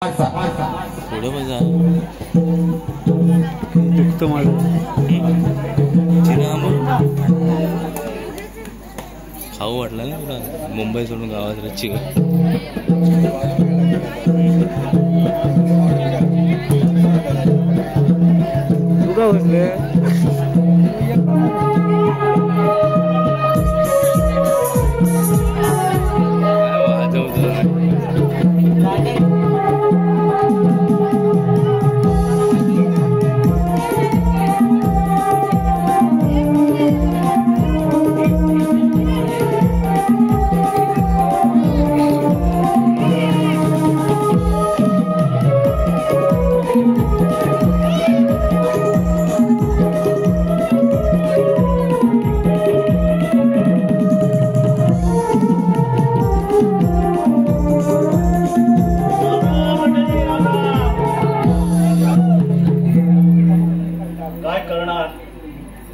पुढे बघा दुखतं माझं खाऊ वाटलं ना पुरा मुंबई सोडून गावात रच्ची तुका बसले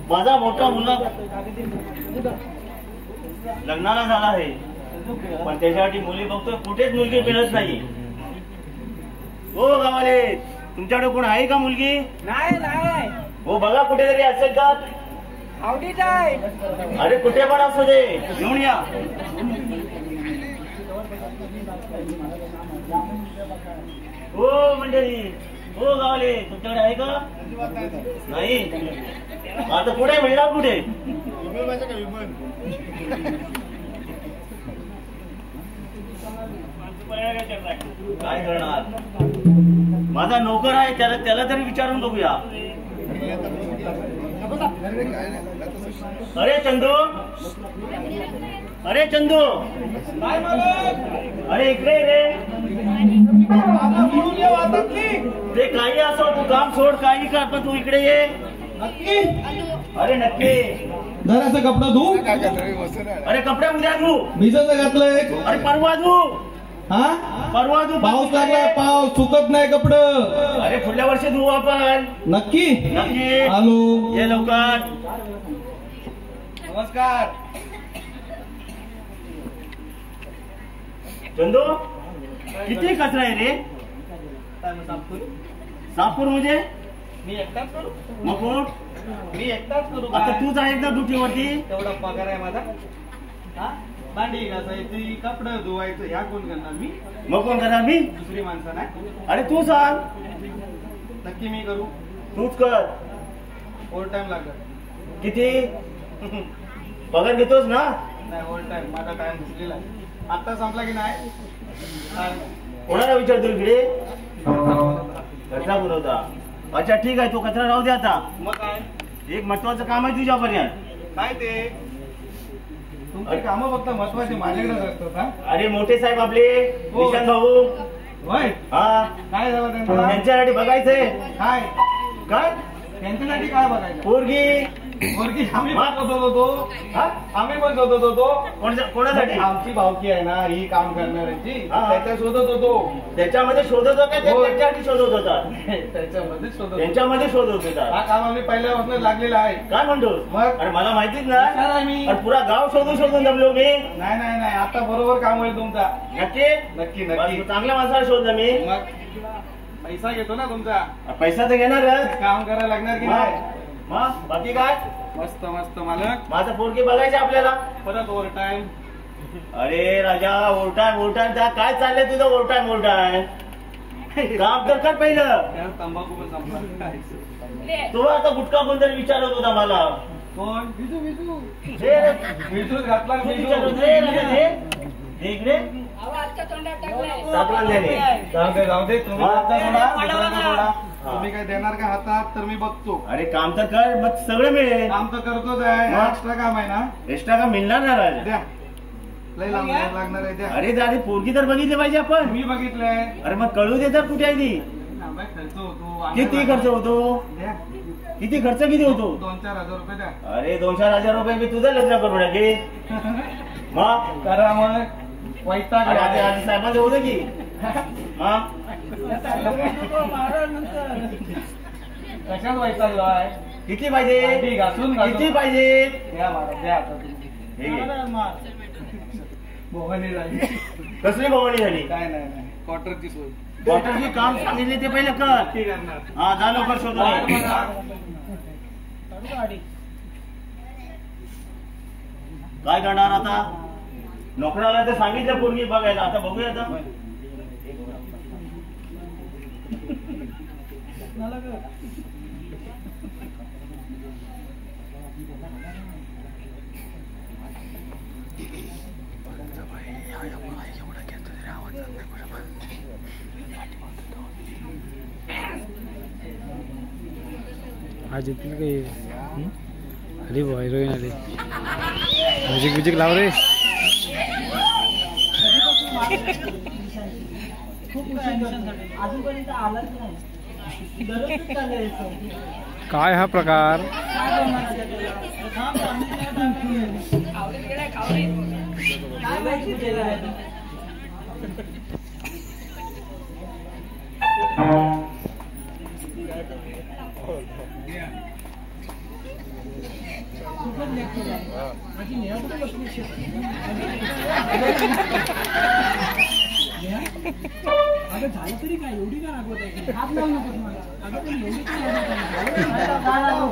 माझा मोठा मुलगा लग्नाला झाला आहे, पण त्याच्यासाठी मुली बघतोय, कुठेच मुलगी मिळत नाही. हो गावाले, तुमच्याकडे कोण आहे का मुलगी? नाही. हो बघा, कुठेतरी असेल का? आवडीच आहे. अरे कुठे पण असू दे, घेऊन या. हो मंडळी, हो गावाले, तुमच्याकडे आहे का? नाही. आता कुठे मिळणार? कुठे? काय करणार? माझा नोकर आहे, त्याला तरी विचारून बघूया. अरे चंदू, अरे चंदू, अरे इकडे रे. ते काही असो, तू काम सोड, काही कर, पण तू इकडे ये. अरे नक्की. जरासा कपडा धू. अरे कपडे उद्या धू. भिजत घातलंय. अरे परवा धू. हा परवा धू. पाऊस लागलाय, पाऊस सुकत नाही कपडे. अरे पुढल्या वर्षी धू आपण. नक्की नक्की. आलो. ये लवकर. नमस्कार. चंदू, किती कचरा आहे रे? सापूर म्हणजे मी एकटाच करू. मग कोण? मी एकटाच करू. आता तूच आहेस ना ड्युटीवरती? तेवढा पगार आहे माझा. हा, भांडी घासायची, कपडे धुवायचं, ह्या कोण करणार? मी. मग कोण करणार? मी. दुसरी माणसं नाही. अरे तू सांग. नक्की मी करू. तूच कर. ओव्हर टाइम लागत. किती पगार घेतोस ना? नाही, ओव्हर टाइम माझा टाइम घुसलेला आहे. आता संपला की नाही? कोणाला विचारतो इकडे? कचरा पुरवता. अच्छा ठीक आहे, तो कचरा राहू दे आता. मग काय? एक महत्वाचं काम आहे तुझ्यापर्यंत. काय ते? तुमची कामं फक्त महत्वाची माझ्याकडेच असतात. हा, अरे मोठे साहेब आपले हो. किशन भाऊ. होय. हा, काय झालं त्यांचं? त्यांच्यासाठी बघायचंय. काय काय? त्यांच्यासाठी काय बघायचं? पोरगी. पोरगी आम्ही पण शोधत होतो. हा? आम्ही पण शोधत होतो. कोणासाठी? आमची भावकी आहे ना ही काम करणाऱ्याची, हा. त्याच्या शोधत होतो. त्याच्यामध्ये शोधत होता? हो. त्यांच्यासाठी शोधत होता? त्याच्यामध्ये शोधत होतो. त्यांच्यामध्ये शोधत होता. हा काम आम्ही पहिल्यापासून लागलेला आहे. काय म्हणतो? मग? अरे मला माहितीच ना. हुशार आहे मी. अरे पुरा गाव शोधून जमलो मी. नाही आता बरोबर काम होईल तुमचा. नक्की. नक्की बस, चांगल्या माणसाला शोधलं मी. मग पैसा घेतो ना तुमचा. पैसा तर घेणारच. काम करायला लागणार की नाही? मग बाकी काय? मस्त मस्त मालक. माझं पोरगी बघायची आपल्याला. परत ओव्हर टाइम. अरे राजा, ओव्हरटाइम काय चाललंय तुझं? ओव्हरटाइम काम तर कर पहिलं. तंबाखू पण संपला. तू आता गुटखा कोणतरी विचारत होता मला. कोण? हे रे, विजूच घातला. तू विचारत रे, राजा, हे इकडे टाकला त्याने. जाऊ दे तुम्ही हा. आता सोडा, दुसऱ्यांना सोडा. हा. तुम्ही काय देणार का हातात? तर मी बघतो. अरे काम तर कर, मग सगळं मिळेल. काम तर करतोच आहे. हा. एक्स्ट्रा काम आहे ना? एक्स्ट्रा का मिळणार ना राजा? द्या. लय लागणार आहे. द्या. अरे दादी, पोरगी तर बघितली पाहिजे आपण. मी बघितलंय. अरे मग कळू दे तर, कुठे आहे ती? खर्च होतो. किती खर्च होतो? द्या. किती खर्च किती होतो? 2-4 हजार रुपये द्या. अरे 2-4 हजार रुपये मी तुझं लग्न करू नये. मग करा मग. वैताग अरे आहे. आधी साहेबांचं होतं की. हा, कशात वैताग आहे? किती पाहिजे? भांडी घासून किती पाहिजे? द्या मला. द्या आता तुम्ही. हे घे. भवानी झाली. कसली भवानी झाली? काय नाही क्वार्टरची सोय. क्वार्टरची काम सांगितले ते पहिले कर. ठीक करणार. हा जा लवकर शोधून ये. काय करणार आता? नोकराला तर सांगितलं पोरगी बघायला. आता बघूया आता. आज येतील काही अरे भाऊ हिरोईन आली म्युझिक लाव रे. काय हा प्रकार? अगं झालं तरी काय एवढी का रागवत आहे? हात लावू नकोस मला. अगं पण एवढी काय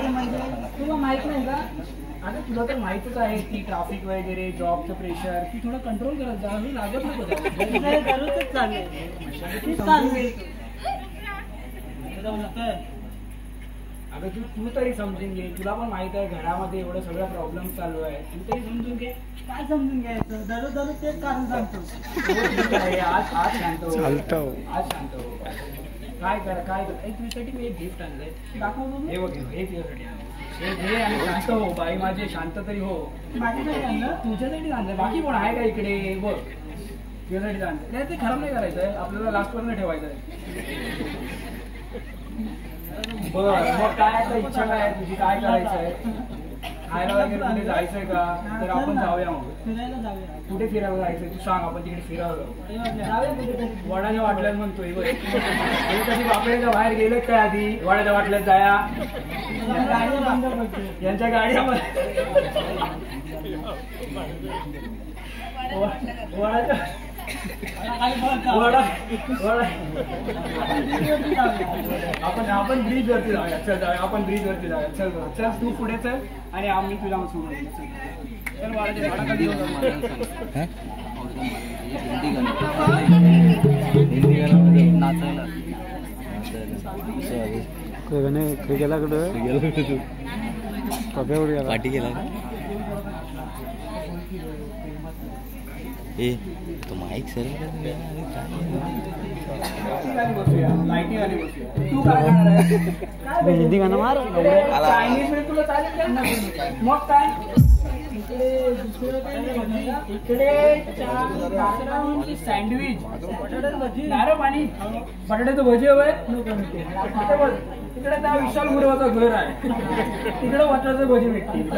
म्हणजे तुला माहित नाही का? अगं तुला तर माहितच आहे की ट्रॅफिक वगैरे जॉबचं प्रेशर ती थोडं कंट्रोल करत जा. मी लागत नको दररोजच चालेल. अगं तू तरी समजून घे. तुला पण माहित आहे घरामध्ये एवढं सगळं प्रॉब्लेम चालू आहे. तू तरी समजून घे. काय समजून घ्यायचं? दररोज तेच कारण सांगतो. आज शांत हो. आज शांत हो. काय कर तुझ्यासाठी मी एक गिफ्ट आणलंय. दाखव. हे बघ हे तुझ्यासाठी आणलं. हे घे आणि शांत हो. बाई माझे शांत तरी हो. बाकीसाठी आणलं? तुझ्यासाठी आणलंय. बाकी कोण आहे का इकडे? बघ तुझ्यासाठी आणलं. नाही ते खराब नाही करायचंय. आपल्याला लास्टपर्यंत ठेवायचंय. बरं मग काय आता इच्छा काय आहे तुझी? काय करायचंय? खायला वगैरे कुठे जायचंय का? तर आपण जाऊया. मग फिरायला जाऊया. कुठे फिरायला जायचंय तू सांग. आपण तिकडे फिरायला जाऊ. वडाच्या वाटल्यात म्हणतोय. कधी बापड्याच्या बाहेर गेले काय आधी? वडाच्या वाटल्यात जाया. यांच्या गाड्यामध्ये वडाच्या आपण ब्रिज वरती जाऊया. चल जाऊया. आपण ब्रिज वरती जाऊया. चल चल तू पुढे चल आणि आम्ही तुला सोडून. चल वाड्याच्या झाडाखाली हिंदी गाण्यामध्ये नाचायला गेला कुठं? तू कप्यावर गेला. पाठी गेला ए तो माईक सर हिंदी गाणं मार. चायनीज मध्ये तुला चालेल. मग काय इकडे सँडविच नारळ पाणी बटाट्याचं भजी हवंय. तिकडे त्या विशाल गुरुवाचं घर आहे. तिकडे बटाट्याचं भजी भेटतील.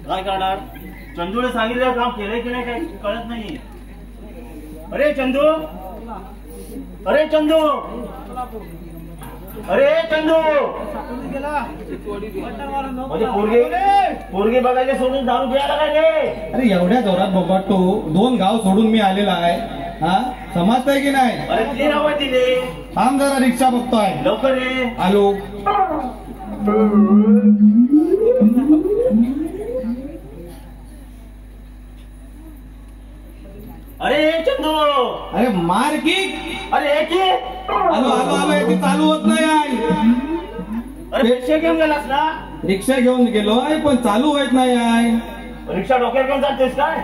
काय करणार? चंदूने सांगितलं काम केलंय की नाही काही कळत नाही. अरे चंदू, अरे चंदू, अरे चंदू, म्हणजे पोरगी बघायला सोडून दारू प्यायला काय रे? अरे एवढ्या जोरात बोबाटो 2 गाव सोडून मी आलेला आहे. हा समजतंय की नाही? अरे ती नाव आहे तिथे. थांब जरा रिक्षा बघतोय. लवकर ये. आलो. अरे चंदू, अरे मार की. अरे एक ये. आलो आलो आलो. ती चालू होत नाही आहे. अरे पैसे घेऊन गेलास ना? रिक्षा घेऊन गेलोय पण चालू होत नाही आहे. रिक्षा डोक्यात घेऊन जातेस काय?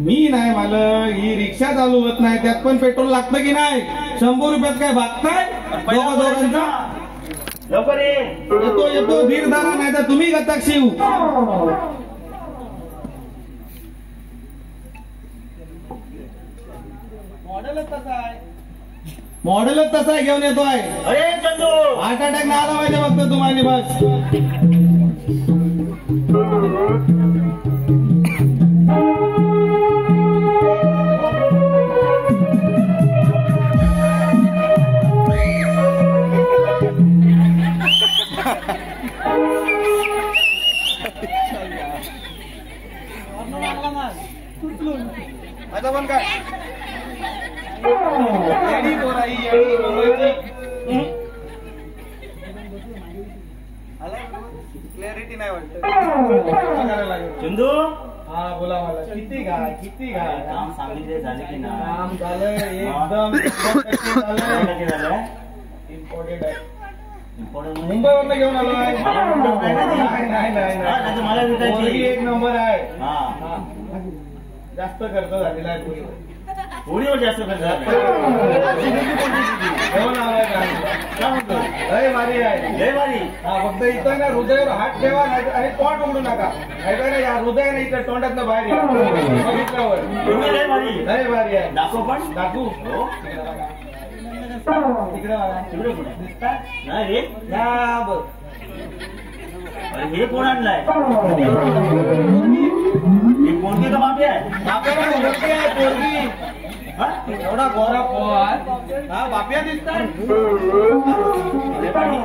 मी नाही मालक, ही रिक्षा चालू होत नाही. त्यात पण पेट्रोल लागतं की नाही? 100 रुपयात काय भागताय दोघांचा? लवकर ये. येतो येतो. धीर धरा नाही तर तुम्ही गतक शिव. मॉडेलच तसा आहे. मॉडेलच तसा घेऊन येतोय. अरे चंदू, हार्ट अटॅक नाही आला पाहिजे फक्त तुम्हाला बस. आता पण काय येडी पोर आहे, येडी मुंबईची. क्लॅरिटी नाही वाटत. चंदू, हा बोला मला. किती काय काम सांगितले झाले की नाही? काम झालं एकदम झालं. इम्पॉर्टंट आहे. मुंबईवरनं घेऊन आलो आहे. नाही मला विकायची. एक नंबर आहे. हा, जास्त खर्च झालेला आहे पुढे. होळीवर जास्त खर्च झाला. घेऊन आलोय काय म्हणतो? लय भारी आहे. लय भारी. हा फक्त इथं ना हृदयावर हात ठेवा नाही आणि तोंड उघडू नका. ऐका ना या हृदयाने इथं तोंडातनं बाहेर या. बघितल्यावर लय भारी. लय भारी आहे. दाखव पण. दाखवू हो. तिकडे बघा. तिकडे कुठे? दिसतात? नाही रे. या बघ. अरे हे कोण आणलाय? हे पोरगी का बापी आहे? आपल्याला ओळखते आहे पोरगी. हा? एवढा गोरा पोर. हा बाप्या दिसतात. अरे बाई.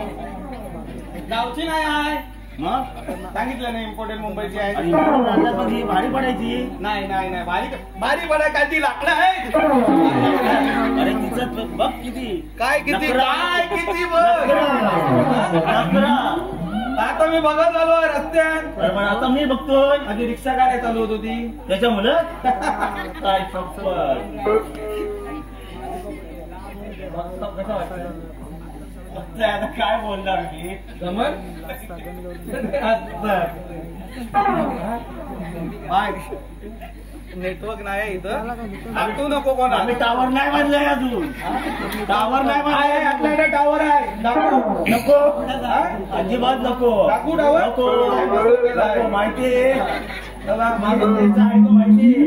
गावची नाही आहे. मग सांगितलं नाही इम्पॉर्टंट मुंबईची आहे. आणि इकडून आणलात मग ही भारी पडायची. नाही नाही नाही भारी पडाय काय ती लाकडं आहे. अरे तिचं बघ किती. काय किती नखरा. काय किती बघ. नखरा. आता मी बघत आलो रस्त्यात. अरे पण आता मी बघतोय. आधी रिक्षा काय चालू होत होती. त्याच्यामुळं काय शपथ. कसं वाटतं? आता काय बोलणार मी. जमल नेटवर्क नाही इथं. तू नको कोण. आम्ही टावर नाही बांधलाय अजून. टावर नाही बांधलाय. आपल्याकडे टावर आहे. दाखवू नको. अजिबात नको. दाखवू टावर. नको. नको. माहिती आहे. चला मागं त्याचं आहे तो माहिती आहे.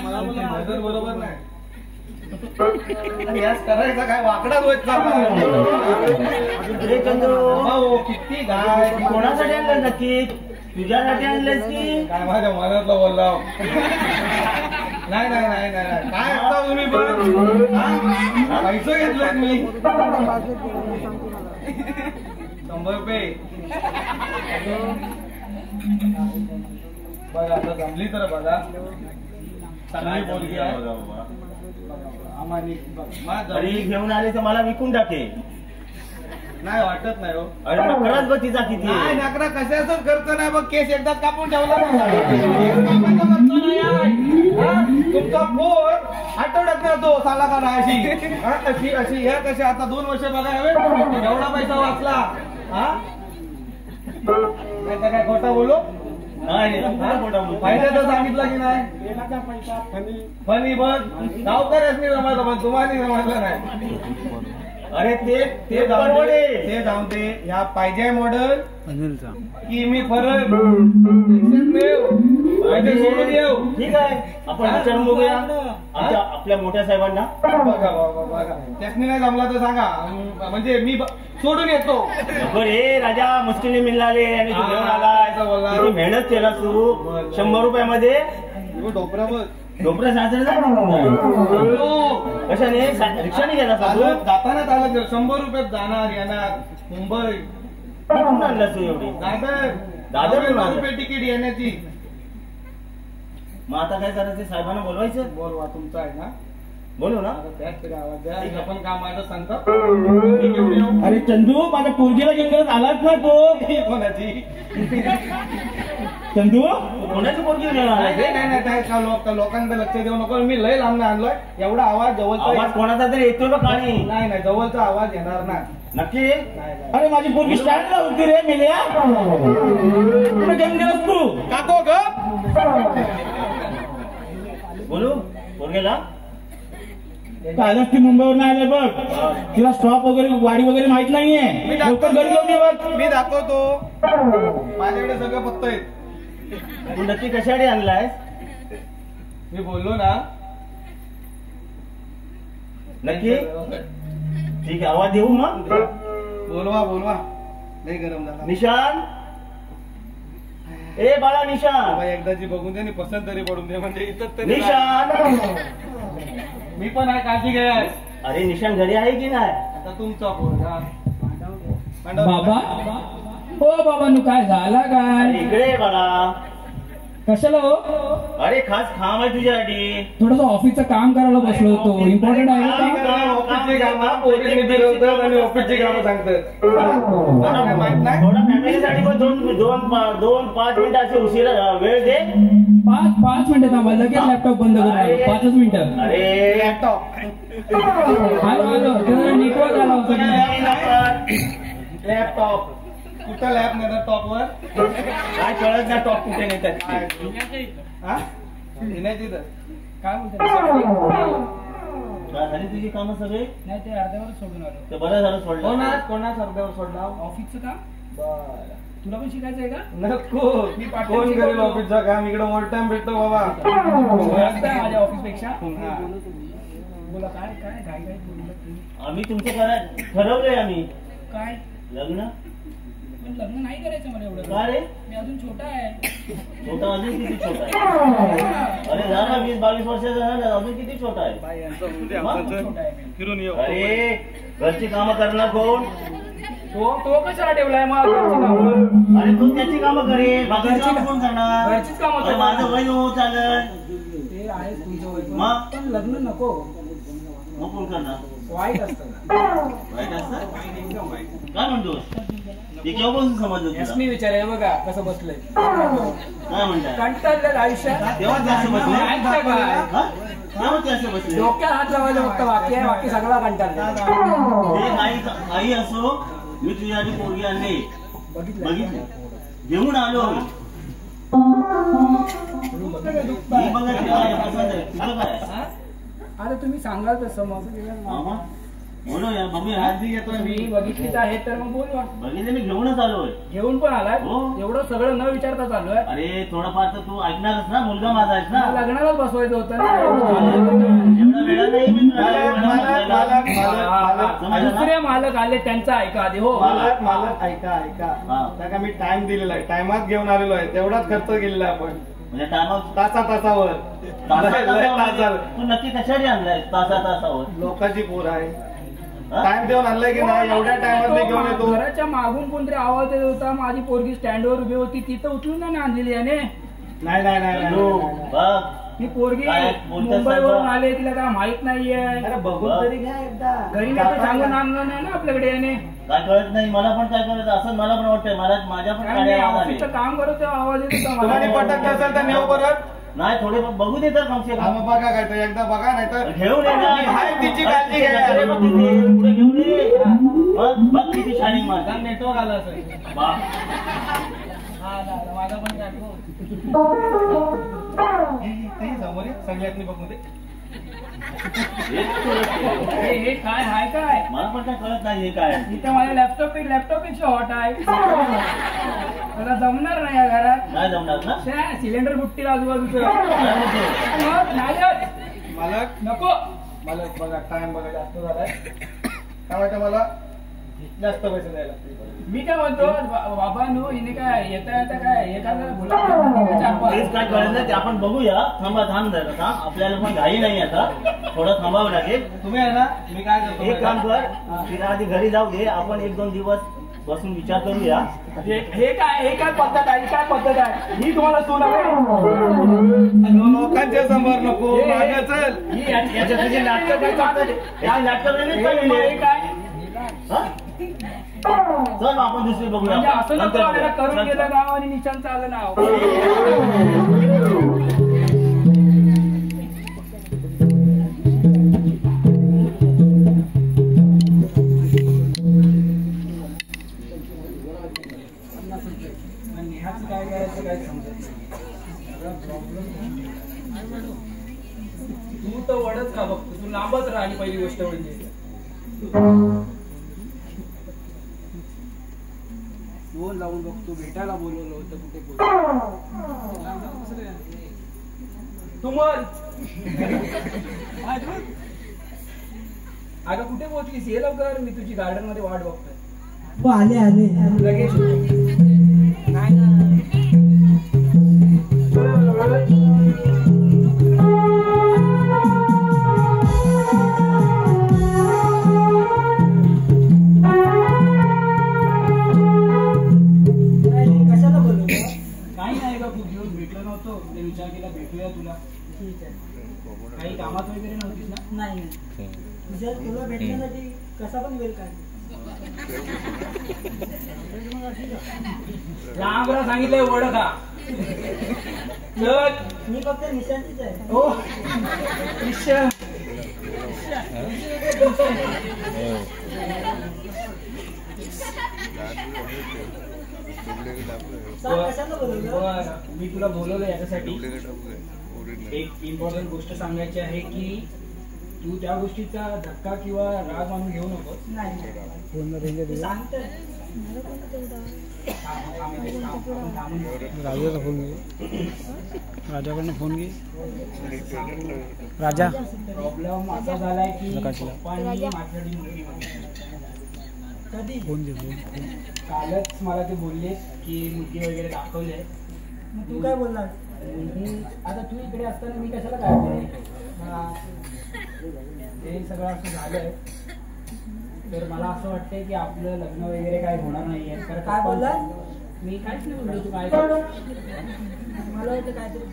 मला बोला नजर बरोबर नाही. यास करायचा काय वाकडाच होत चालला. अरे चंदू, हो किती गाय. कोणासाठी आणलं नक्की? तुझ्यासाठी आणलंस की? काय माझ्या मनातलं बोलला. नाही नाही नाही नाही काय आता तुम्ही पैसे घेतलेत मी 100 रुपये. बघा आता जमली तर बघा. चांगली पोरगी आहे. घरी घेऊन आले तर मला विकून टाके. नाही वाटत नाही हो. अरे नकराच बघ तिचा किती. नाही नकरा कशाचाच खर्च नाही. बघ केस एकदाच कापून ठेवला. तुमचा फोन आठवड्यात मिळतो साला का नाही अशी अशी ह्या कशा आता 2 वर्ष बघा हवे. एवढा पैसा वाचला. हा काय खोटा बोलू. पाहिजे तर सांगितलं की नाही. फनी बघ गावकऱ्याच नाही जमायचं पण तुम्हाला जमायचं नाही. अरे ते जाऊन ते ह्या पाहिजे मॉडेल अनिलचा की मी परत सोडून येऊ. ठीक आहे आपण विचारून बघूया आपल्या मोठ्या साहेबांना. बघा बघा त्यासनी नाही जमला तर सांगा. म्हणजे मी सोडून येतो. रे राजा मुश्किली मिळाले आणि तू घेऊन आलाय. किती मेहनत केला तू. 100 रुपयामध्ये ढोपरा बघ डोंबऱ्या सासरे कशाने रिक्षाने गेला चालत जाताना चालत 100 रुपयात जाणार येणार मुंबई. कुठून आणलास तू एवढी? दादर 100 रुपये तिकीट येण्याची. मग आता काय करायचं? साहेबांना बोलवायचं? बोलवा तुमचा आहे ना, बोलू ना. आता त्यात तरी आवाज द्या. एक आपण कामाचं सांगतात. अरे चंदू, माझ्या पोरगीला घेऊन करत आलाच ना तो. कोणाची चंदू, कोणाची पोरगी घेऊन आला? नाही लोकांचं लक्ष देऊ नको. मी लय लांब आणलोय. एवढा आवाज जवळचा आवाज कोणाचा तरी येतो ना काळी. नाही जवळचा आवाज येणार ना. नक्की? अरे माझी पोरगी स्टँडला होती रे मेल्या. कुठे घेऊन गेलास तू? काको ग बोलू पोरगेला. कालच ती मुंबईवरून आले बघ. तिला स्टॉप वगैरे गाडी वगैरे माहित नाहीये. लवकर घरी जाऊन ये बघ. मी दाखवतो. माझ्याकडे सगळं पत्ता आहेत. तू नक्की कशासाठी आणलायस? मी बोललो ना. नक्की? ठीक आहे, आवाज देऊ मग. बोलवा लय गरम झाला. निशान, ए बाळा निशान. बाबा एकदाची बघून दे आणि पसंत तरी पडून दे म्हणजे इथं तरी. निशान, मी पण आहे, काळजी घ्या. अरे निशान घरी आहे की नाही? आता तुमचा पोरगा बाबा हो बाबा नु काय झाला काय? अरे इकडे ये बाळा. कशाला हो? अरे खास काम आहे तुझ्यासाठी. थोडस ऑफिसचं काम करायला बसलो होतो. इम्पॉर्टंट आहे का? ऑफिसची कामं पोरीने फिरवतात आणि ऑफिसची कामं सांगतात. माहित नाही. थोडा फॅमिलीसाठी पण दोन 5 मिनिटं असे उशिरा वेळ दे. 5 मिनिटं थांबा, लगेच लॅपटॉप बंद करून 5 मिनिटं. अरे लॅपटॉप आलो नेटवर्क आला होता. लॅपटॉप कुठं लॅप नाही टॉपवर काय कळत नाही टॉप कुठे नेतात. काय बोलतो? झाली तुझी कामं सगळे? नाही ते अर्ध्यावर सोडून आलो. ते बरं झालं सोडलं. कोणाच अर्ध्यावर सोडला? ऑफिसचं काम. तुला पण शिकायचं आहे का? नको. कोण करेल ऑफिसचं काम? इकडे ओव्हर टाइम भेटतो बाबा. माझ्या ऑफिस पेक्षा. बोला काय काय काय काय बोलला? आम्ही तुमचं ठरवलंय. आम्ही काय लग्न. पण लग्न नाही करायचं मला एवढं. का रे? मी अजून छोटा आहे. छोटा अजून किती छोटा आहे? अरे झाला 20-22 वर्षाचा झाला, अजून किती छोटा आहे? छोटा आहे मी. फिरून येऊ. अरे घरची कामं करणार कोण? तो कशाला ठेवलाय मग घरची कामं? अरे तू त्याची कामं करेल, बाकीची कामं कोण करणार? घरचीच कामं अरे माझं वय होत चाललं. ते आहे तुमचं वय. मग? पण लग्न नको. मग कोण करणार? वाईट असतं. वाईट असतं? काय म्हणतोस? ते केव्हापासून समजलं तुला? मी विचार बघा कसं बसलंय. काय म्हणताय? कंटाळलेलं आयुष्यात. तेव्हा ते असं बसले? ऐकता काय? हा? तेव्हा ते असं बसले? डोक्यात हात लावायला फक्त बाकी सगळा कंटाळला. ते काही असो, मी तुझ्यासाठी पोरगी आणली. बघितलं घेऊन आलो. मी बघा तुझं काय? आता तुम्ही सांगाल तसं मग. बोलूया बघूया. काळजी घेतोय मी मी. बघितलीच आहे तर मग बोलवा. बघितले मी घेऊनच आलोय. घेऊन पण आलाय. हो. एवढं सगळं न विचारता चालू आहे. अरे थोडंफार तर तू ऐकणारच ना, मुलगा माझा आहेस ना. लग्नालाच बसवायचं होतं ना. एवढा वेळा नाही मी दुसरे मालक आले त्यांचा ऐका आधी. हो मालक ऐका त्या का मी टाइम दिलेला आहे, टाइमात घेऊन आलेलो आहे, तेवढाच खर्च केलेला आहे आपण. म्हणजे टायमावर तासावर तू नक्की कशासाठी आणलाय? तासावर लोकांची पोर आहे. टाइम देऊन आणलाय की नाही? एवढ्या टाइमात मी घेऊन येतो. घराच्या मागून कोणतरी आवाज देत होता. माझी पोरगी स्टँडवर उभी होती. तिथं उचलून नाही आणलेली याने. नाही बघ ही पोरगी काय बोलतेस मुंबईवरून साहेब? आले. तिला काय माहित नाहीये. अरे बघून तरी घ्या एकदा. घरी नाही तर सांगून आणलं नाही ना आपल्याकडे याने. काय कळत नाही मला पण. काय कळत असं मला पण वाटतंय. माझ्या पण कारण मी गाड्या आवाज आले. ऑफिसचं काम करत तेव्हा आवाज येत होता तुम्हाला मला. पटत नसेल तर नेऊ परत. नाही थोडे बघू दे तर कमसे कम. मग बघा काय तर एकदा बघा नाही तर घेऊन ये ना. मी आहे तिची काळजी घ्या. अरे बघ किती, पुढे घेऊन ये. बघ किती शायनिंग मार. नेटवर्क आलं असेल. माझा पण काय समोर सगळ्यातनी बघू दे. हे काय हाय काय? मला पण काय कळत नाही हे काय. इथं माझ्या लॅपटॉप पेक्षा हॉट आहे. मला जमणार नाही या घरात. नाही जमणार ना. सिलेंडर बुट्टी आजूबाजूचं. काय म्हणतो? मग नाही येत. मालक नको. मालक बघा टाइम बघा जास्त झालाय. काय वाटतं मला? जास्त पैसे द्यायला लागतील. मी काय म्हणतो बाबांनो हिने काय येता काय एखादा बोला तेच काय कळत नाही ते आपण बघूया. थांब जरा थांब, आपल्याला पण घाई नाही आता, थोडं थांबावं लागेल. तुम्ही आहे ना, मी काय करतो एक काम कर, तिला आधी घरी जाऊ दे, आपण 1-2 दिवस बसून विचार करूया. हे काय पद्धत आहे, काय पद्धत आहे ही तुम्हाला सून आहे. लोकांच्या समोर नको मागं चल. याच्यासाठी नाटकं काय करतात, नाटकं हे काय हा? चल आपण दुसरी बघूया. म्हणजे असं नको नंतर आपल्याला बघूया. करून गेलं नाव आणि निशांचं आलं नाव. नेहाचं काय करायचं काय समजत तू तर वडच का बघतो, तू लांबच राहिली पहिली गोष्ट म्हणजे. फोन लावून बघतो, भेटायला बोलवलं होतं कुठे तू मग अगं कुठे पोहोचलीस, ये लवकर, मी तुझी गार्डन मध्ये वाट बघतोय. आले लगेच कशाला बोलू? काही नाही का, खूप दिवस भेटलो नव्हतो, ते विचार केला भेटूया तुला. ठीक आहे. काही कामात वगैरे नव्हतीस ना? नाही तुझ्या तुला भेटण्यासाठी कसा पण वेळ काढ. रामला सांगितलंय ओळख हा. चल मी फक्त निशांतीच आहे. हो निश्चय. कशाला बोलवलं? बरं, मी तुला बोलवलं याच्यासाठी एक इम्पॉर्टंट गोष्ट सांगायची आहे की तू त्या गोष्टीचा धक्का किंवा राग मानून घेऊ नकोस. नाही फोन सांगतोय. राजाचा फोन घे, राजाकडनं फोन घे. राजा प्रॉब्लेम असा झालाय की नकाशीला. पप्पांनी माझ्यासाठी मुलगी बघितली. कधी? फोन दे फोन. कालच मला ते बोलले की मुलगी वगैरे दाखवली आहे. मग तू काय बोलणार? आता तू इकडे असताना मी कशाला काय ते सगळं असं झालंय. तर मला असं वाटतंय की आपलं लग्न वगैरे काही होणार नाहीये. तर काय बोलला? मी काहीच नाही बोललो. तू काय मला वाटतं काहीतरी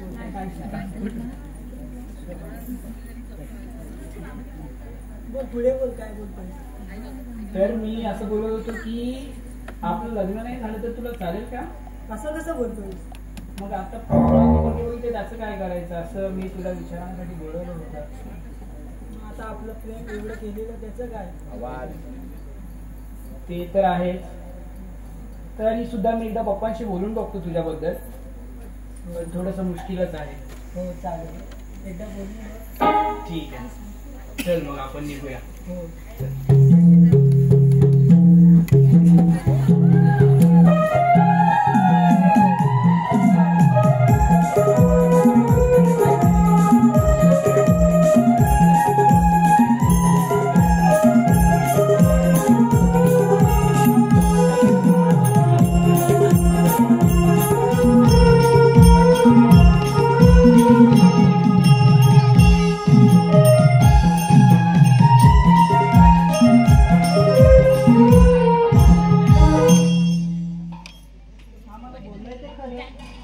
बोल, पुढे बोल, काय बोलतोय? तर मी असं बोलत होतो की आपलं लग्न नाही झालं तर तुला चालेल का? कसं बोलतोय? मग आता बोलते त्याचं काय करायचं असं मी तुला विचारण्यासाठी बोलवलं होतं. आता आपलं प्रेम एवढं केलेलं त्याचं काय? ते तर आहे. तरी सुद्धा मी एकदा पप्पांशी बोलून बघतो तुझ्याबद्दल. थोडस मुश्किलच आहे. हो चालेल, एकदा बोलून. ठीक आहे, चल मग आपण निघूया. हो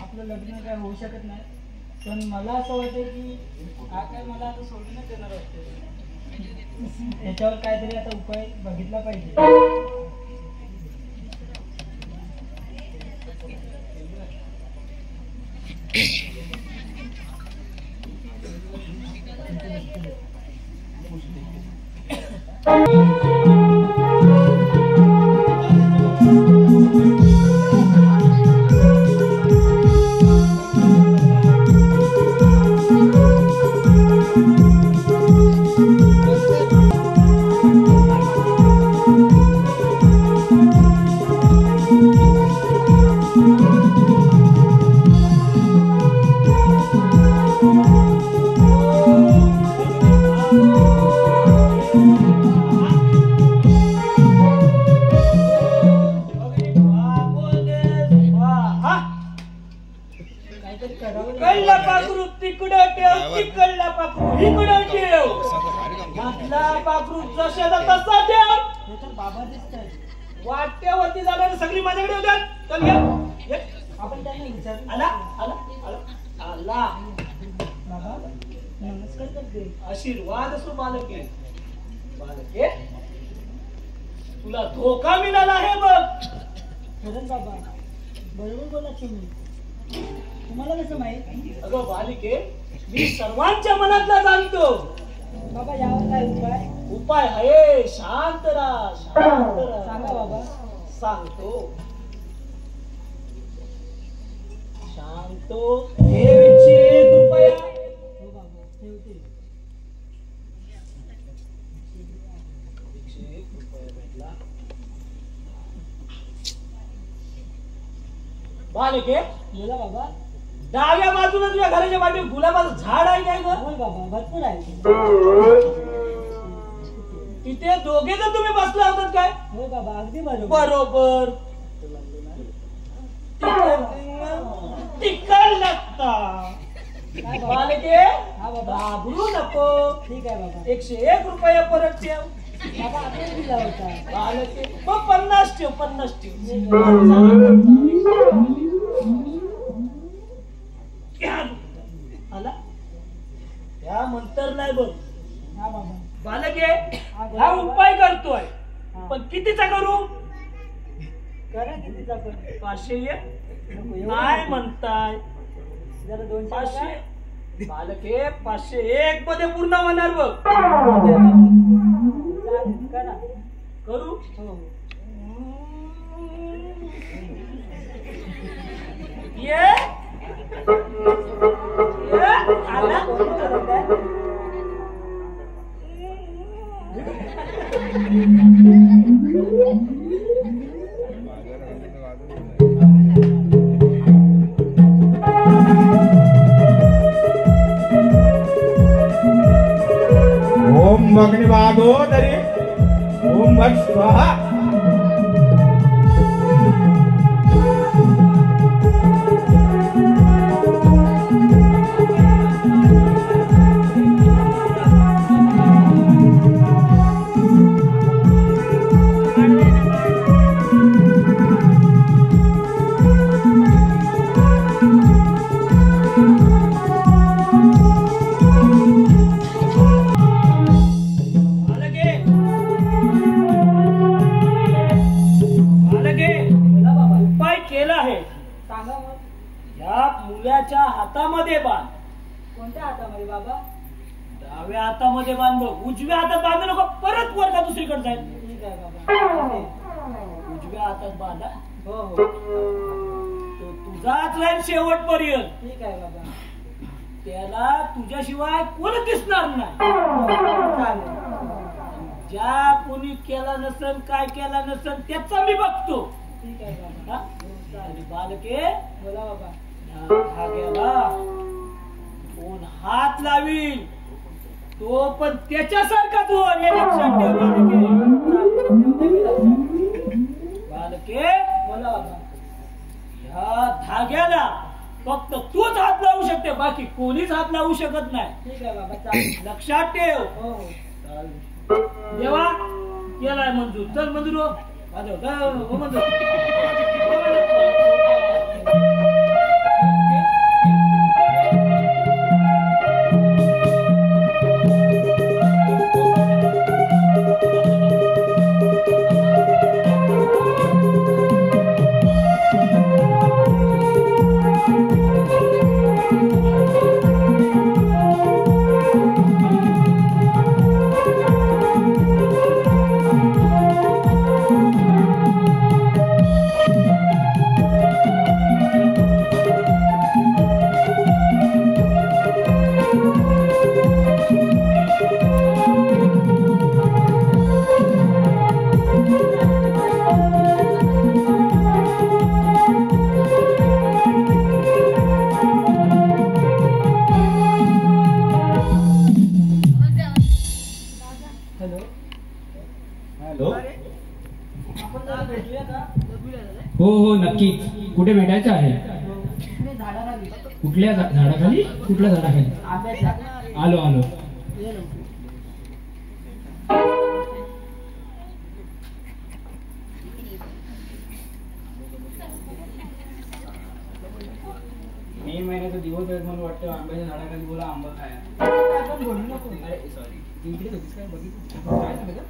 आपलं लग्न काय होऊ शकत नाही. पण मला असं वाटतं की काय मला आता सोडूनच देणार वाटतं. त्याच्यावर काहीतरी आता उपाय बघितला पाहिजे. पाखरू जसे तसा ठेव. हे तर बाबा दिसतात. वाट्यावरती जाणार सगळी माझ्याकडे होत्या. चल घे. आपण त्यांना विचार. आला आला आला आला. बाबा नमस्कार करते. आशीर्वाद असो बालके. बालके तुला धोका मिळाला आहे बघ. खरंच बाबा बरोबर बोला तुम्ही. तुम्हाला कसं माहित? अगं बालिके मी सर्वांच्या मनातला जाणतो. बाबा यावर काय उपाय? उपाय आहे. शांत राहा शांत राहा. सांगा बाबा. सांगतो. शांतो. हे 101 रुपया. हो बाबा ठेवते. 101 रुपया भेटला. बालिके बोला बाबा. डाव्या बाजूला तुझ्या घराच्या पाठी गुलाबाचं झाड आहे काय ग? होय बाबा भरपूर आहे. तिथे दोघे जर तुम्ही बसला होतात काय? होय बाबा अगदी बरोबर. बरोबर. तिकड लागता. काय बाबा? बालके हा बाबा. घाबरू नको. ठीक आहे बाबा. 101 रुपया परत ठेव. बाबा आपण दिला होता. बालके मग 50 ठेव. 50 ठेव. आला त्यानंतर नाही बघ हा बाबा. बालके हा उपाय करतोय पण कितीचा करू? करा कितीचा पण. 501 नको, एवढं काय नको. म्हणताय? जरा 200 500 बालके 501 मध्ये पूर्ण होणार बघ. चालेल, करा. करू हो ये आला. ओम भगनिवादो तरी ओम भट स्वाहा. उपाय केला आहे. सांगा मग. या मुलाच्या हातामध्ये बांध. कोणत्या हातामध्ये बाबा? डाव्या हातामध्ये बांध बघ. उजव्या हातात बांधू नको. परत वर का दुसरीकडे जाईल. ठीक आहे बाबा. उजव्या हातात बांधा. हो हो तो तुझाच राहील शेवटपर्यंत. ठीक आहे बाबा. त्याला तुझ्याशिवाय कोण दिसणार नाही. चालेल. ज्या कोणी केला नसन काय केला नसन त्याचा मी बघतो. ठीक आहे बाबा. हा? आणि बालके बोला बाबा. या धाग्याला कोण हात लावील तो पण त्याच्यासारखाच होईल हे लक्षात ठेव बालके. बोला बाबा. ह्या धाग्याला फक्त तूच हात लावू शकते. बाकी कोणीच हात लावू शकत नाही. ठीक आहे बाबा. चालेल. लक्षात ठेव. हो हो देवा केलाय मंजूर. चल मंजूर हो. हो मंजूर. हो हो नक्कीच. कुठे भेटायचं आहे? झाडाखाली. कुठल्या झाडाखाली? कुठल्या झाडाखाली? आंब्याच्या. आलो आलो. ये लवकर. दिवस आहेत म्हणून वाटतं आंब्याच्या झाडाखाली बोला आंबा खाया. आपण बोलू नको. अरे सॉरी, इकडे होतीस काय बघितलं काय सांगितलं?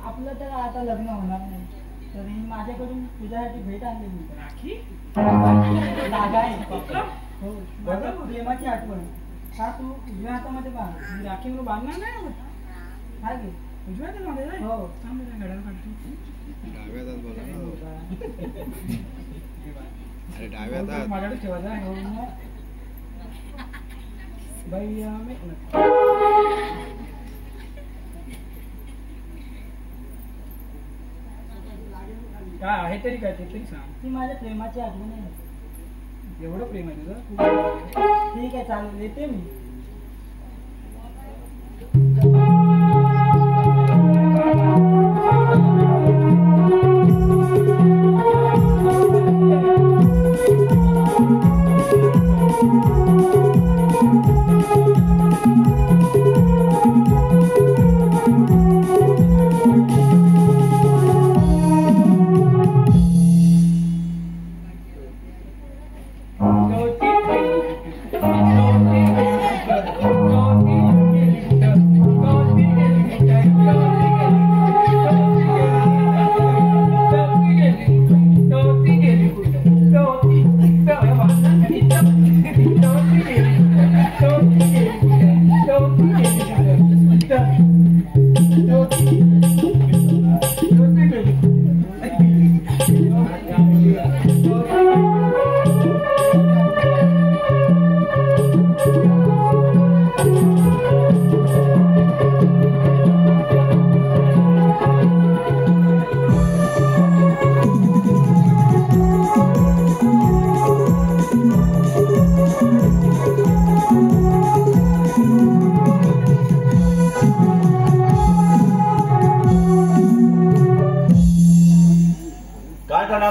आपलं तर आता लग्न होणार नाही, तरी माझ्याकडून तुझ्यासाठी भेट आणलेली. राखी जागा आहे. हो, माझ्या प्रेमाची आठवण. हा तू उजव्या हातामध्ये बांध. मी राखी म्हणून बांधणार नाही. हा घे. उजव्या हातात बांधायचं? हो. थांब मी त्या घड्याळ काढतो. माझ्याकडे ठेवायचं आहे. हो, मग. बाई काय आहे तरी काय ते तरी सांग. ती माझ्या प्रेमाची आठवण आहे. एवढं प्रेम आहे तुझं? ठीक आहे, चालेल, येते मी.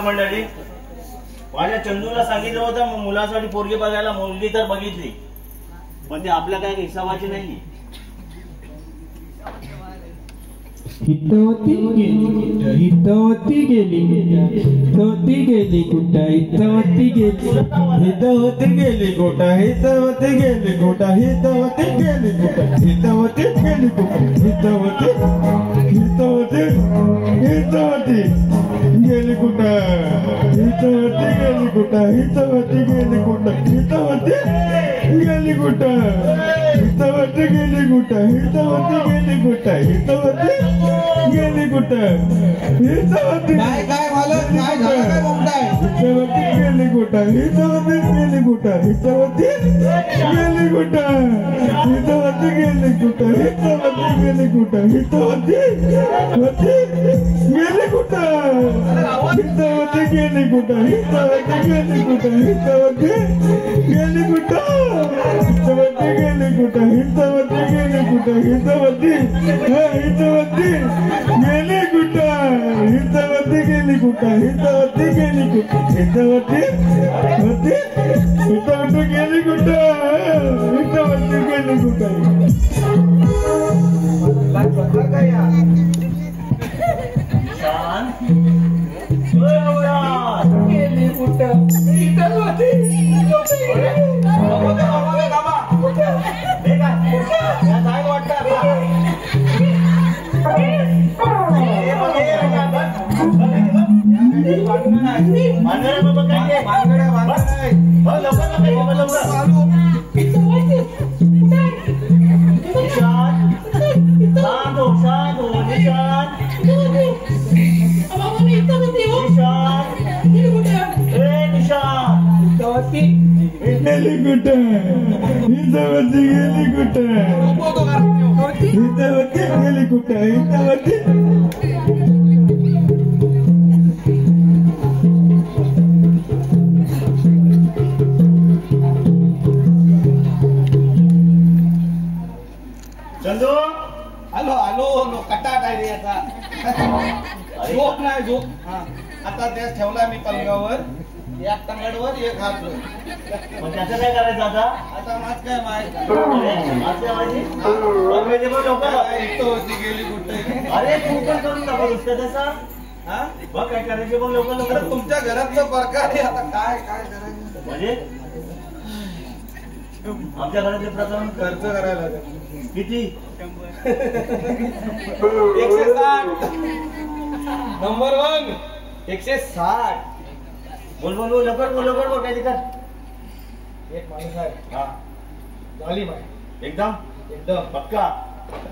मंडळी, माझ्या चंदूला सांगितलं होतं मुलासाठी पोरगी बघायला. मुलगी तर बघितली, पण ती आपल्या काय हिसाबाची नाही. हितवती गेली कुठं, हितवती गेली हितवती गेली कुठं, हितवती गेली हितवती गेली कुठं, हितवती गेली कुठं, हितवती गेली कुठं, हितवती गेली कुठं, हितवती हितवती हितवती गेली कुठं, हितवती गेली कुठं, हितवती गेली कुठं, हितवती गेली कुठं, हितवती गेली कुठं, हितवती गेली कुठं, हितवती गेली कुठं, हितवती काय काय मालक काय झालं काय बोलताय? हितवती गेली कुठं, हितवती गेली कुठं, हितवती गेली कुठं, हितवती गेली कुठं, हितवती गेली कुठं, हितवती गेली कुठं, हितवती गेली कुठं, हितवती गेली कुठं, हितवती गेली कुठं, हितवती गेली कुठं, हितवती गेली कुठं, हितवती हितवती गेली कुठं, हितवती गेली कुठं, हितवती गेली कुठं, हितवती हितवती गेली कुठं, हितवती गेली कुठं. गेली कुठं, हितवती गेली कुठं, हितवती गेली कुठं, हितवती गेली कुठं, हितवती चंदू, हॅलो हॅलो कटाट आहे रे आता. झोप नाही झोप. हा आता त्या ठेवला मी पलंगावर, एक टंगडवर एक हात वर. मग त्याचं काय करायचं आता? आता माझ काय माहित होती गेली कुठे. अरे तू पण करून टाका नुसतं तसा. हा बघ काय करायचे बघ लवकर तर लवकर. तुमच्या घरातलं प्रकार आहे आता काय काय करायचं म्हणजे आमच्या घरातले प्रकरण खर्च करायला किती 160 नंबर 1 160 बोल बोल बोल लवकर बोल लवकर बोल काय कर एक माणूस आहे हा झाली बाई एकदम एकदम पक्का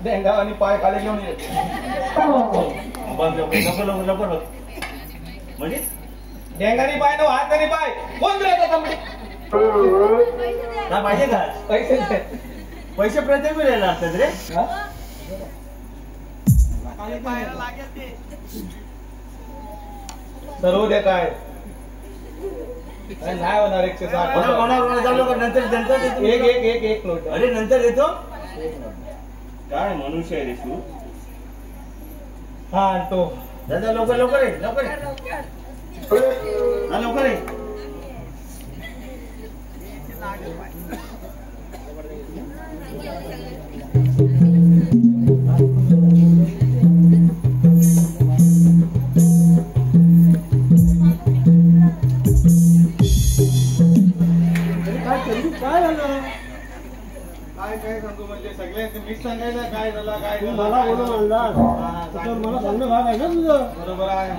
डेंगा आणि पाय खाली घेऊन ये बंद लवकर लवकर लवकर लवकर बघ म्हणजे डेंगानी पाय नो हात नाही पाय कोण राहतो थांबले काय पाहिजे का पैसे दे. पैसे प्रत्येक वेळेला असतात रे हा? सर्व देत आहे नाही होणार 160 होणार होणार होणार जा लवकर नंतर नंतर देतो. एक नोट अरे नंतर देतो काय मनुष्य आहे रे तू हा तो दादा लवकर लवकर ये लवकर ये. हा लवकर ये काय झालं काय सांगू म्हणजे सगळ्यांनी मीच सांगायचं काय झालं काय झालं मला बोलून अंदाज त्याच्यावर मला सांगणं भाग आहे ना तुझं बरोबर आहे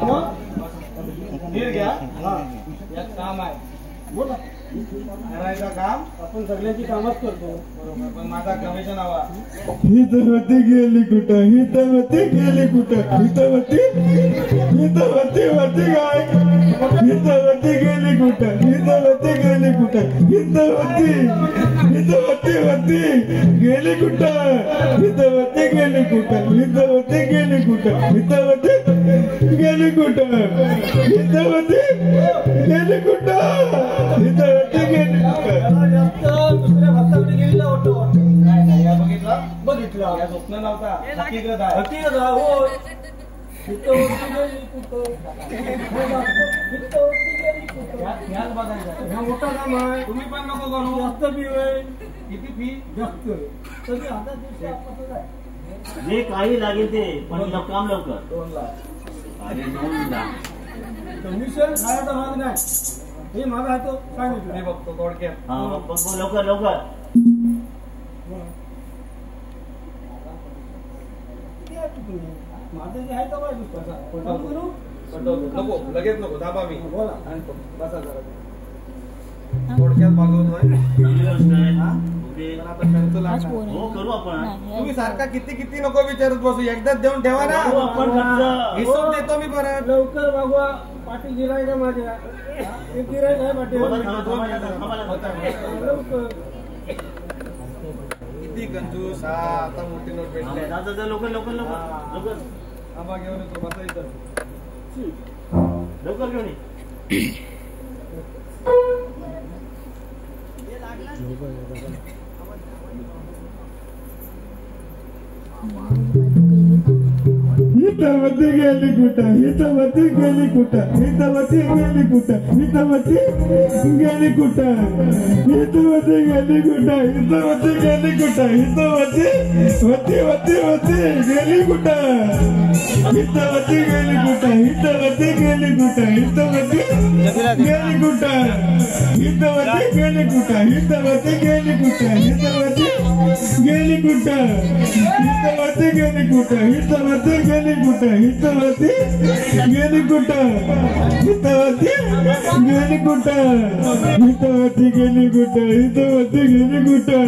नीर घ्या यात काम आहे बोला करायचं काम आपण सगळ्याची कामच करतो बरोबर पण माझा कमिशन हवा हितवती गेली कुठं हितवती गेली कुठं हितवती हितवती वती काय हितवती गेली कुठं हितवती गेली कुठं हितवती हितवती वती गेली कुठं हितवती गेली कुठं हितवती गेली कुठं हितवती गेली कुठं हितवती गेली कुठं हितवती गेली कुठं दुसऱ्या भक्ताकडे गेलेला होतो नाही या बघितलं बघितलं या स्वप्न नव्हता हकीकत आहे हकीकत आहे, होय. हितवती गेली कुठं? हितवती गेली कुठं? याच बघायचं हा मोठा काम आहे तुम्ही पण नको करू जास्त फी होईल किती फी जास्त तरी आता दिवशी आपलं आहे जे काही लागेल ते पण काम लवकर 2 लाख अरे 2 लाख कमिशन खायचा भाग नाही हे माझा आहे तो सांगितलं मी बघतो थोडक्यात हा बघ बघ बघ, लवकर लवकर किती आहे तुम्ही? माझं जे आहे तो पाहिजे पैसा. काम करू? नको लगेच नको दाबा मी बोला. बसा जरा थोडक्यात मागवतोय चांगली गोष्ट आहे ओके. पण आता खर्च लागणार हो करू आपण तुम्ही सारखा किती नको विचारत बसू एकदाच देऊन ठेवा ना करू आपण खर्च हिशोब देतो मी परत लवकर मागवा पाठी गिराय का माझ्या एक गिराय आहे पाठी थांबा, थांबा, थांबा, थांबा, थांबा. लवकर किती कंजूस हा आता मोठी नोट भेटले जा, जा, जा, लवकर लवकर लवकर लवकर आंबा घेऊन येतो बसा इथं लवकर घेऊन ये हितवती गेली कुठं हितवती गेली कुठं हितवती गेली कुठं हितवती गेली कुठं हितवती गेली कुठं हितवती गेली कुठं हितवती वती वती वती गेली कुठं हितवती गेली कुठं हितवती गेली कुठं हितवती गेली कुठं हितवती गेली कुठं हितवती गेली कुठं हितवती गेली कुठं हितवती गेली कुठं हितवती गेली कुठं हितवती गेली कुठं हितवती गेली कुठं हितवती गेली कुठं हितवती गेली कुठं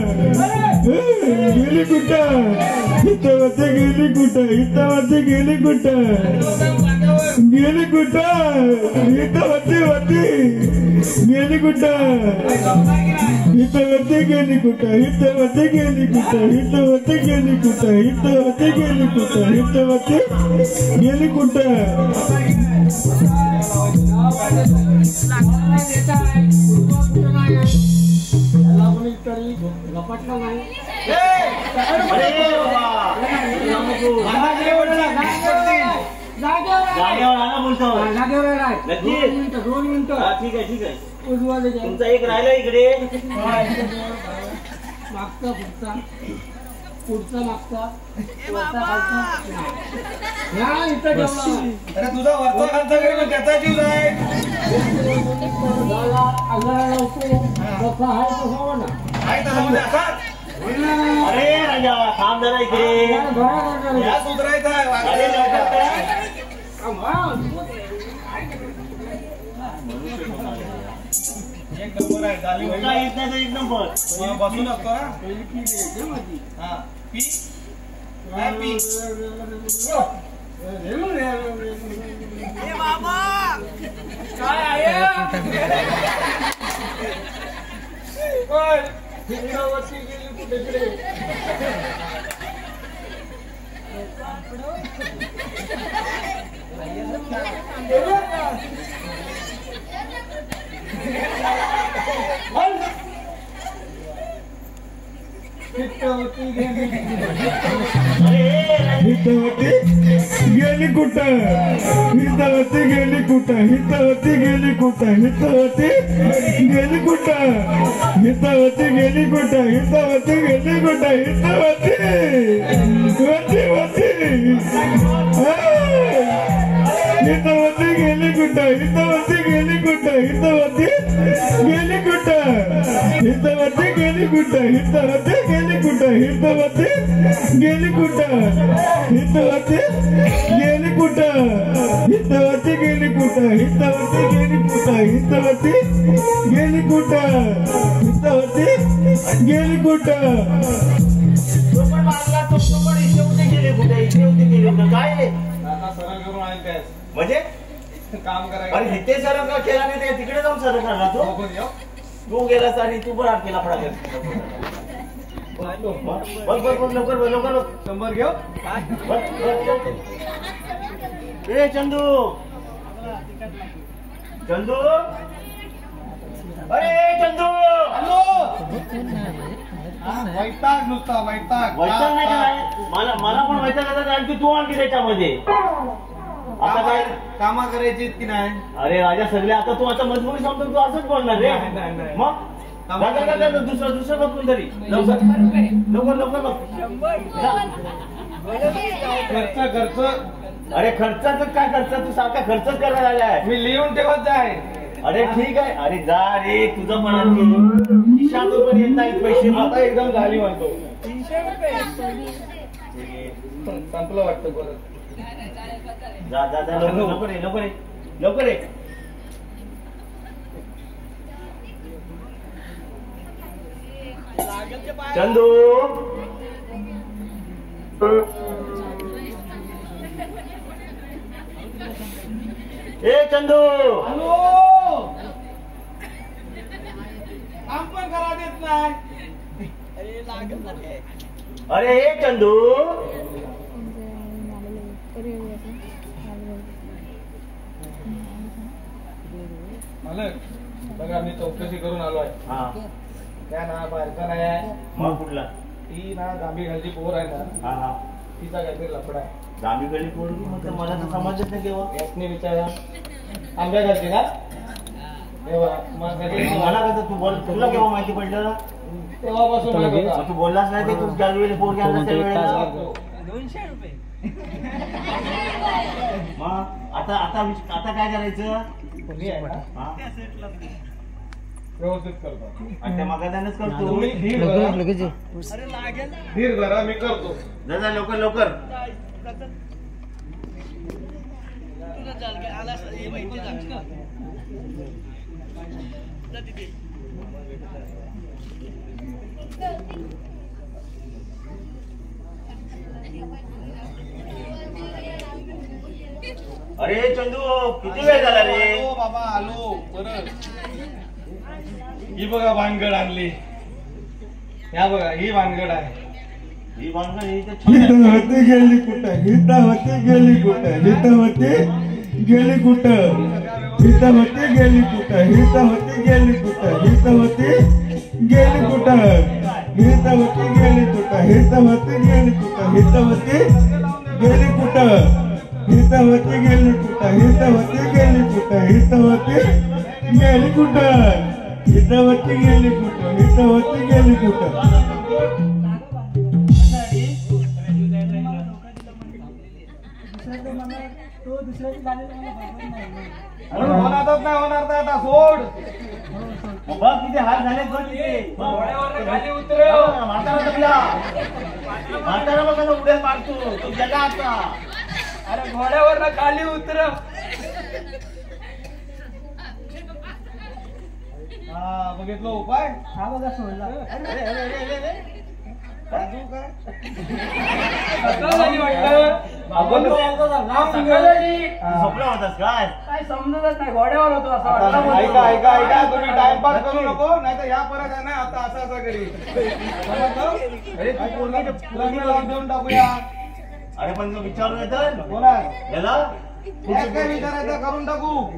गेली कुठं हितवती गेली कुठं हितवती गेली कुठं गेली कुठं हितवती वती गेली कुठं हितवती गेली कुठं हितवती गेली कुठं हितवती गेली कुठं हितवती गेली कुठं हितवती गेली कुठं त्याला कोणी तरी झपाटला नाही अरे बाबा जागेवर आणा बोलतो जागेवर आहे. नक्की? 2 मिनिटं हा ठीक आहे ठीक आहे उजवा दे. तुमचा एक राहिला इकडे मागचा पुढचा पुढचा मागचा वरचा खालचा ह्या इथं ठेवला अरे तुझा वरचा खालचा घरी मग त्याचा जीव आहे झाला, अंगाला लावतो. जसा आहे तसा म्हणा. अरे राजा थांब जरा इकडे. या सुधरायचं आहे अरे लवकर करा. एक नंबर आहे झाली तुमचा येत नाही तर एक नंबर. बसून असतो ना हा पी काय पी काय आहे हितवती गेली कुठं हितवती गेली कुठं हितवती गेली कुठं हितवती गेली कुठं हितवती गेली कुठं हितवती गेली कुठं हितवती वती वती हितवती गेली कुठं हितवती गेली कुठं हितवती गेली कुठं हितवती गेली कुठं हितवती गेली कुठं हितवती गेली कुठं हितवती गेली कुठं हितवती गेली कुठं हितवती गेली कुठं हितवती गेली कुठं हितवती गेली कुठं तो पण मागला तो पण इथे होते गेले कुठे इथे होते गेले कुठे काय रे आता सरळ करून आहे काय म्हणजे काम करायचं अरे इथे सर केला नाही ते तिकडे जाऊन सर करणार तो तू गेलास आणि तू पण आत केला फडाके. बघ लवकर लवकर शंभर घेऊ ए चंदू चंदू अरे चंदू हॅलो वैताग नुसता वैताग वैताग नाही का नाही? मला पण वैताग येतात आणखी तू आणखी त्याच्यामध्ये आता काय कामा करायची की नाही अरे राजा सगळे आता तू आता मजबुरी सांगतो तू असंच बोलणार रे नाही. मग दुसरं बघून तरी लवकर लवकर बघ खर्च अरे खर्चाचं काय खर्च तू सारखा खर्चच करायला आलाय. मी लिहून ठेवत जाय अरे ठीक आहे अरे जा रे तुझं पण खिशातून पण येत नाही पैसे आता एकदम झाली म्हणतो 300 रुपये संपलं वाटतं परत जा लवकर ये चंदू ए चंदू हॅलो काम पण करा देत नाही अरे ए चंदू मालक बघा मी चौकशी करून आलो आहे हा त्या ना बारका नाही आहे मग कुठला ती ना गांभी घालची पोर आहे ना हा तिचा काहीतरी लफडा आहे गावी गळी पोरगी मग मला तर समजत नाही केव्हा यासने विचारा आंब्या घालची ना मला कसं तू बोल तुला केव्हा माहिती पडलं तेव्हापासून माहित होता. तू बोललास नाही ते तू गावी पोरगी आणलं त्या वेळेला 200 रुपये मग आता काय करायचं मी आहे ना, हा? व्यवस्थित करतो आणि त्या मगादानच करतो तुम्ही धीर धरा मी करतो जा लवकर अरे चंदू किती वेळ झाला रे आलो बाबा आलो परत ही बघा भानगड आणली ह्या बघा ही भानगड आहे ही भानगड ही तर छान आहे. हितवती गेली कुठं हितवती गेली कुठं हितवती गेली कुठं हितवती गेली कुठं हितवती गेली कुठं हितवती गेली कुठं हितवती गेली कुठं हितवती गेली कुठं हितवती गेली कुठं हितवती गेली कुठं हितवती गेली कुठं हितवती गेली कुठं हितवती गेली कुठं हितवती गेली कुठं मला तो दुसऱ्याची झालेला मला बरोबर नाही. अरे होणारच नाही होणार तर आता सोड. मग बघ किती हाल झाले बघ तिथे. घोड्यावर खाली उतरव. म्हातारा जगला. म्हातारा बघ कसं उड्या मारतो तो जगा आता. अरे घोड्यावर खाली उतरव. हा बघितलं उपाय. हा बघा सोडला. अरे अरे अरे अरे अरे. राजू काय सकाळ झाली वाटतं. सकाळ झाली. झोपला होतास काय? काय समजतच नाही. घोड्यावर होतो असं आता वाटलं. ऐका ऐका ऐका तुम्ही टाइमपास करू नको नाही तर या परत आहे ना आता असं असं करी. अरे तू पूर्ण लग्न लावून देऊन टाकूया. अरे पण तो विचारू येतं बोला याला. काय काय विचारायचं करून टाकू.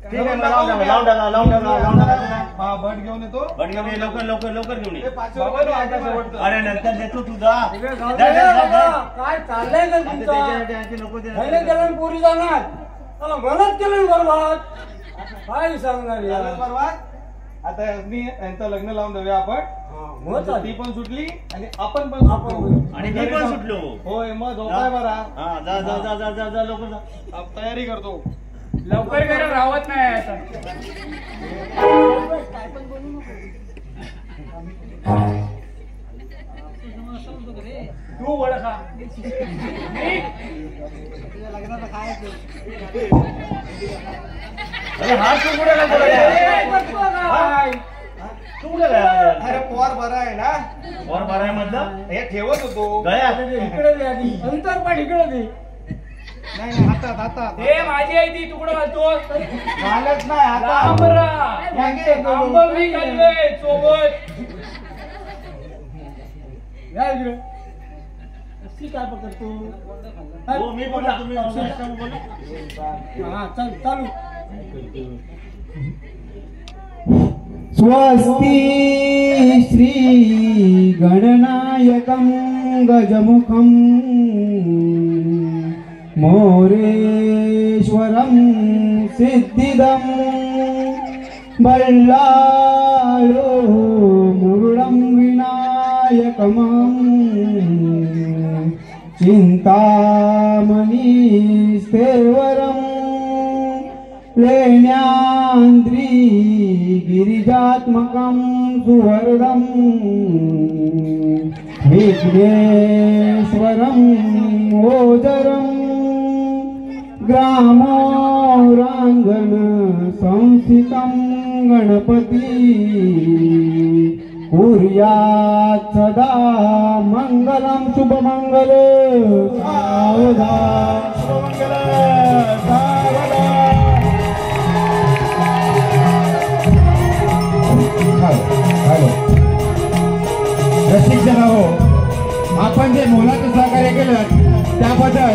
ठीक आहे मग लावून टाका लावून टाका. हा बट घेऊन येतो. बट घेऊन ये, लवकर लवकर लवकर घेऊन ते ये. 500 रुपये द्यायचं शेवटचं. अरे नंतर देतो तुझा. काय चाललंय का तुमचं? नको पहिले केलं पुरी जाणार त्याला मलाच केलं बरबाद. काय सांगणार झालं यार? बरोबर. आता मी यांचं लग्न लावून देऊया आपण. हो चालेल. ती पण सुटली आणि आपण पण सुटलो. आणि मी पण सुटलो. होय मग झोपाय बरा. हा जा जा जा जा जा जा लवकर जा. आप तयारी करतो. लवकर गरम राहत नाही आता. काय पण बोलू नको. तू ओळखा. तुझ्या लग्नाचं काय आहे ते? अरे हा तू कुठे काय तू कुठे काय अरे पोर बरा आहे ना. वर बारा मधलं हे ठेवत होतो. गळ्यात. इकडे दे आधी. नंतर पण इकडे दे. नाही नाही हातात हातात. हे माझी आहे ती तुकडं घालतो. झालंच नाही आता. आंबा मी खाल्लोय सोबत. या इकडे. अशी काय पकडतो? हो मी बोला तुम्ही बोला. हा चल चालू. स्वस्ति श्री गणनायकं गजमुखं मोरेश्वरं सिद्धिदं बल्लाळो मुरुडं विनायकमं चिन्तामणिस्थेवरं लेण्याद्री गिरिजात्मकं सुवर्धं विघ्नेश्वरं ओजरं ग्रामोराङ्गण संस्थितं गणपति कुर्यात् सदा मङ्गलं शुभमङ्गल रसिक जन हो, आपण जे मोलाचं सहकार्य केलं त्याबद्दल